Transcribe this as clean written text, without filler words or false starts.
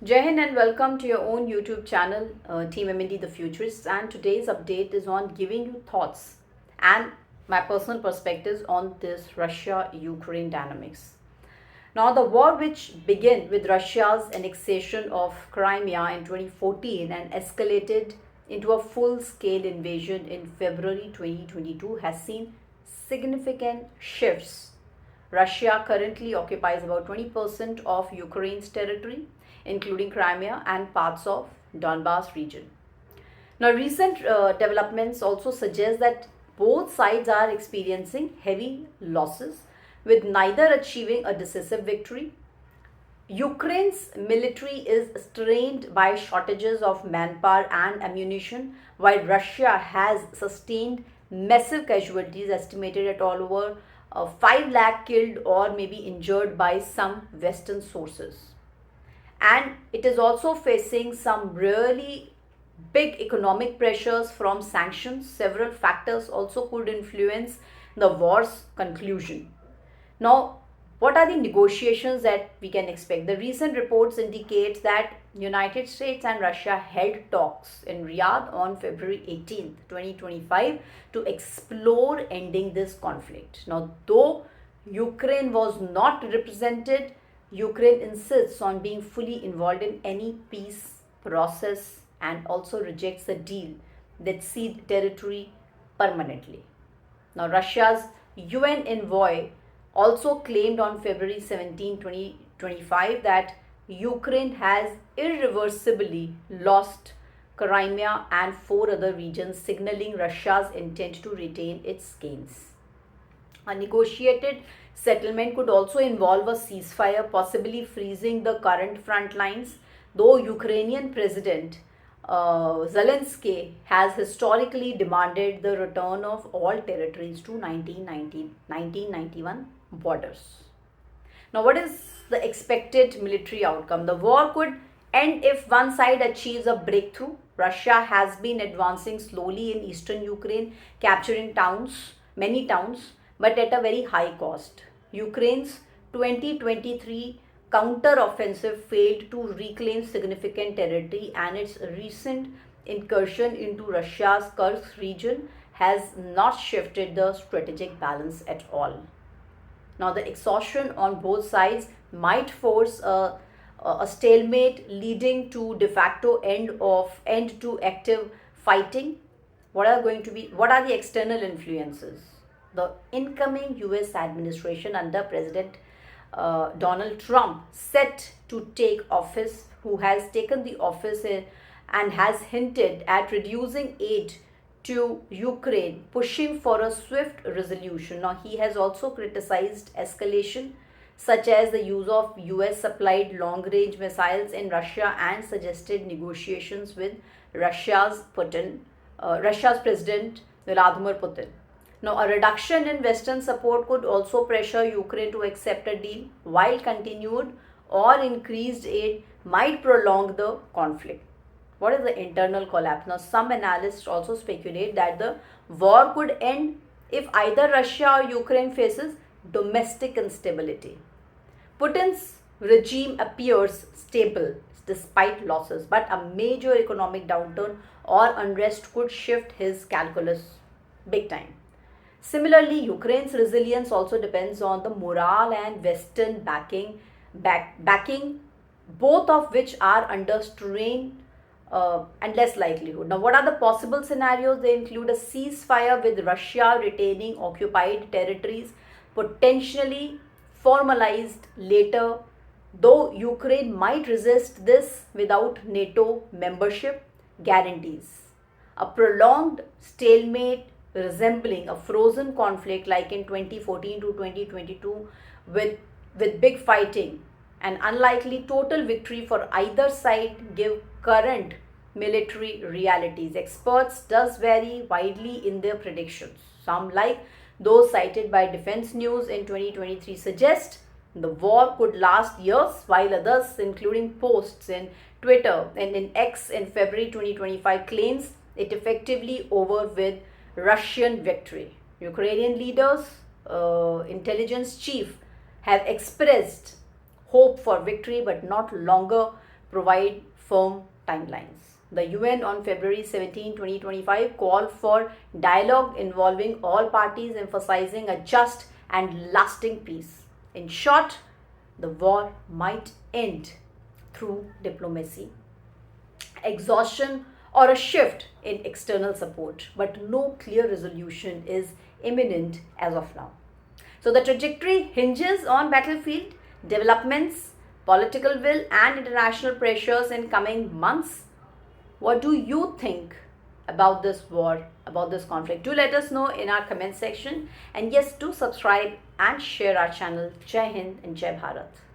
Jai Hind and welcome to your own YouTube channel, Team MND The Futurists. And today's update is on giving you thoughts and my personal perspectives on this Russia Ukraine dynamics. Now, the war, which began with Russia's annexation of Crimea in 2014 and escalated into a full scale invasion in February 2022, has seen significant shifts. Russia currently occupies about 20% of Ukraine's territory, including Crimea and parts of Donbas region. Now, recent developments also suggest that both sides are experiencing heavy losses, with neither achieving a decisive victory. Ukraine's military is strained by shortages of manpower and ammunition, while Russia has sustained massive casualties estimated at all over 5 lakh killed or maybe injured by some Western sources. And it is also facing some really big economic pressures from sanctions. Several factors also could influence the war's conclusion. Now, what are the negotiations that we can expect? The recent reports indicate that United States and Russia held talks in Riyadh on February 18th, 2025 to explore ending this conflict. Now, though Ukraine was not represented, Ukraine insists on being fully involved in any peace process and also rejects a deal that cede territory permanently. Now, Russia's UN envoy also claimed on February 17, 2025 that Ukraine has irreversibly lost Crimea and four other regions, signaling Russia's intent to retain its gains. A negotiated settlement could also involve a ceasefire, possibly freezing the current front lines, though Ukrainian President Zelensky has historically demanded the return of all territories to 1991 borders. Now, what is the expected military outcome? The war could end if one side achieves a breakthrough. Russia has been advancing slowly in eastern Ukraine, capturing many towns, but at a very high cost. Ukraine's 2023 counter-offensive failed to reclaim significant territory, and its recent incursion into Russia's Kursk region has not shifted the strategic balance at all. Now, the exhaustion on both sides might force a stalemate, leading to de facto end to active fighting. What are the external influences? The incoming US administration under President Donald Trump, set to take office, who has taken the office and has hinted at reducing aid to Ukraine, pushing for a swift resolution. Now, he has also criticized escalation, such as the use of US supplied long range missiles in Russia, and suggested negotiations with Russia's President Vladimir Putin. Now, a reduction in Western support could also pressure Ukraine to accept a deal, while continued or increased aid might prolong the conflict. What is the internal collapse? Now, some analysts also speculate that the war could end if either Russia or Ukraine faces domestic instability. Putin's regime appears stable despite losses, but a major economic downturn or unrest could shift his calculus big time. Similarly, Ukraine's resilience also depends on the morale and Western backing, both of which are under strain and less likelihood. Now, what are the possible scenarios? They include a ceasefire with Russia retaining occupied territories, potentially formalized later, though Ukraine might resist this without NATO membership guarantees. A prolonged stalemate resembling a frozen conflict like in 2014 to 2022 with big fighting. An unlikely total victory for either side give current military realities. Experts does vary widely in their predictions. Some, like those cited by Defense News in 2023, suggest the war could last years, while others, including posts in Twitter and in X in February 2025, claims it effectively over with Russian victory. Ukrainian leaders, intelligence chief, have expressed hope for victory but not longer provide firm timelines. The UN on February 17, 2025 called for dialogue involving all parties, emphasizing a just and lasting peace. In short, the war might end through diplomacy, exhaustion, or a shift in external support, but no clear resolution is imminent as of now. So the trajectory hinges on battlefield developments, political will, and international pressures in coming months. What do you think about this war, about this conflict? Do let us know in our comment section. And yes, do subscribe and share our channel. Jai Hind and Jai Bharat.